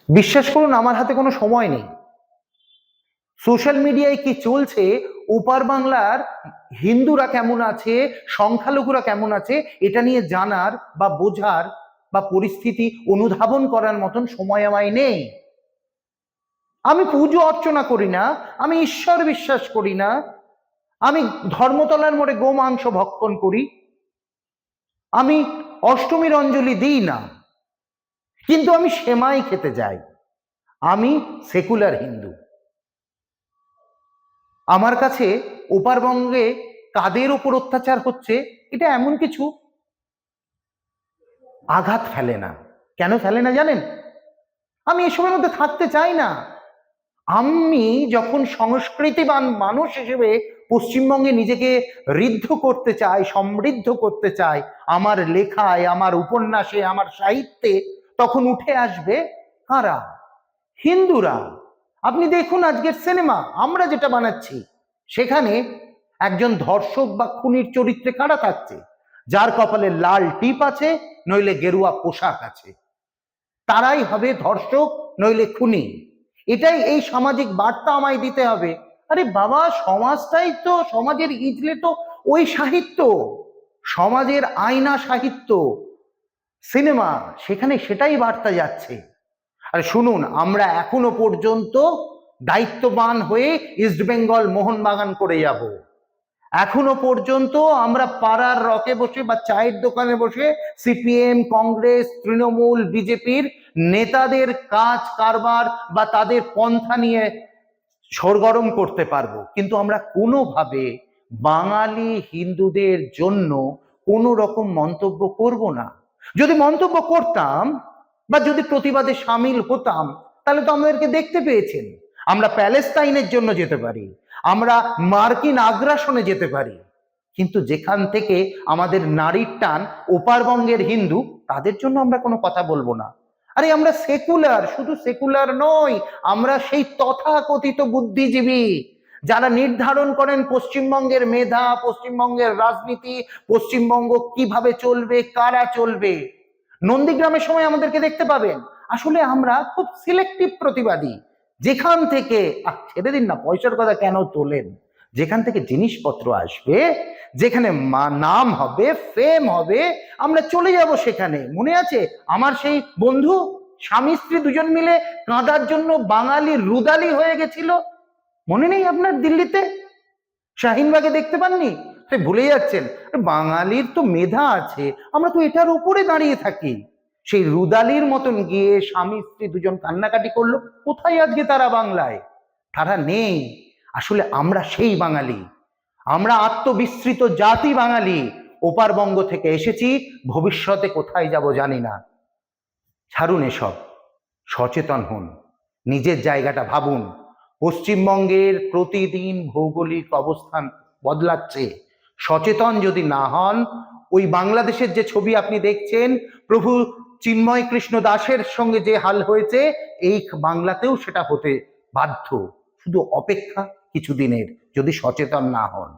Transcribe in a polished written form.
বিশ্বাস করুন, আমার হাতে কোনো সময় নেই। সোশ্যাল মিডিয়ায় কি চলছে, ওপার বাংলার হিন্দুরা কেমন আছে, সংখ্যালঘুরা কেমন আছে, এটা নিয়ে জানার বা বোঝার বা পরিস্থিতি অনুধাবন করার মতন সময় আমায় নেই। আমি পুজো অর্চনা করি না, আমি ঈশ্বর বিশ্বাস করি না, আমি ধর্মতলার মোড়ে গোমাংস ভক্ষণ করি, আমি অষ্টমীর অঞ্জলি দিই না, কিন্তু আমি সেমাই খেতে যাই। আমি সেকুলার হিন্দু। আমার কাছে ওপারবঙ্গে কাদের ওপর অত্যাচার হচ্ছে এটা এমন কিছু আঘাত ফেলে না। কেন ফেলে না জানেন? আমি এসবের মধ্যে থাকতে চাই না। আমি যখন সংস্কৃতিবান মানুষ হিসেবে পশ্চিমবঙ্গে নিজেকে ঋদ্ধ করতে চাই, সমৃদ্ধ করতে চাই আমার লেখায়, আমার উপন্যাসে, আমার সাহিত্যে, তখন উঠে আসবে কারা? হিন্দুরা। আপনি দেখুন আজকের সিনেমা আমরা যেটা বানাচ্ছি, সেখানে একজন ধর্ষক বা খুনির চরিত্রে কারা থাকছে? যার কপালে লাল টিপ আছে, নইলে গেরুয়া পোশাক আছে, তারাই হবে ধর্ষক নইলে খুনি। এটাই এই সামাজিক বার্তা আমায় দিতে হবে। আরে বাবা, সমাজটাই তো, সমাজের ইজলে তো ওই সাহিত্য, সমাজের আয়না সাহিত্য সিনেমা, সেখানে সেটাই বার্তা যাচ্ছে। আর শুনুন, আমরা এখনো পর্যন্ত দায়িত্ববান হয়ে ইস্টবেঙ্গল মোহনবাগান করে যাব। এখনো পর্যন্ত আমরা পাড়ার রকে বসে বা চায়ের দোকানে বসে সিপিএম, কংগ্রেস, তৃণমূল, বিজেপির নেতাদের কাজ কারবার বা তাদের পন্থা নিয়ে সরগরম করতে পারবো, কিন্তু আমরা কোনোভাবে বাঙালি হিন্দুদের জন্য কোনো রকম মন্তব্য করব না। যদি মন্তব্য করতাম বা যদি প্রতিবাদে সামিল হতাম, তাহলে তো আমাদেরকে দেখতে পেয়েছেন। আমরা প্যালেস্তাইনের জন্য যেতে পারি, আমরা মার্কিন আগ্রাসনে যেতে পারি, কিন্তু যেখান থেকে আমাদের নারীর টান ওপারবঙ্গের হিন্দু, তাদের জন্য আমরা কোনো কথা বলবো না। আরে আমরা সেকুলার, শুধু সেকুলার নই, আমরা সেই তথাকথিত বুদ্ধিজীবী যারা নির্ধারণ করেন পশ্চিমবঙ্গের মেধা, পশ্চিমবঙ্গের রাজনীতি, পশ্চিমবঙ্গ কিভাবে চলবে, কারা চলবে। নন্দীগ্রামের সময় আমাদেরকে দেখতে পাবেন। আসলে আমরা খুব সিলেক্টিভ প্রতিবাদী। যেখান থেকে ছেড়ে দিন না, পয়সার কথা কেন তোলেন, যেখান থেকে জিনিসপত্র আসবে, যেখানে নাম হবে, ফেম হবে, আমরা চলে যাব সেখানে। মনে আছে আমার সেই বন্ধু, স্বামী স্ত্রী দুজন মিলে কাঁদার জন্য বাঙালি রুদালি হয়ে গেছিল? মনে নেই আপনার? দিল্লিতে শাহিনবাগে দেখতে পাননি? ভুলে যাচ্ছেন। বাঙালির তো মেধা আছে, আমরা তো এটার উপরে দাঁড়িয়ে থাকি। সেই রুদালির মতন গিয়ে স্বামী স্ত্রী দুজন কান্নাকাটি করলো, কোথায় আজকে তারা? বাংলায় তারা নেই। আসলে আমরা সেই বাঙালি, আমরা আত্মবিস্মৃত জাতি বাঙালি, ওপারবঙ্গ থেকে এসেছি, ভবিষ্যতে কোথায় যাব জানি না। ছাড়ুন এসব, সচেতন হন, নিজের জায়গাটা ভাবুন। পশ্চিমবঙ্গের প্রতিদিন ভৌগোলিক অবস্থান বদলাচ্ছে। সচেতন যদি না হন, ওই বাংলাদেশের যে ছবি আপনি দেখছেন, প্রভু চিন্ময় কৃষ্ণ দাসের সঙ্গে যে হাল হয়েছে, এই বাংলাতেও সেটা হতে বাধ্য। শুধু অপেক্ষা কিছুদিনের, যদি সচেতন না হন।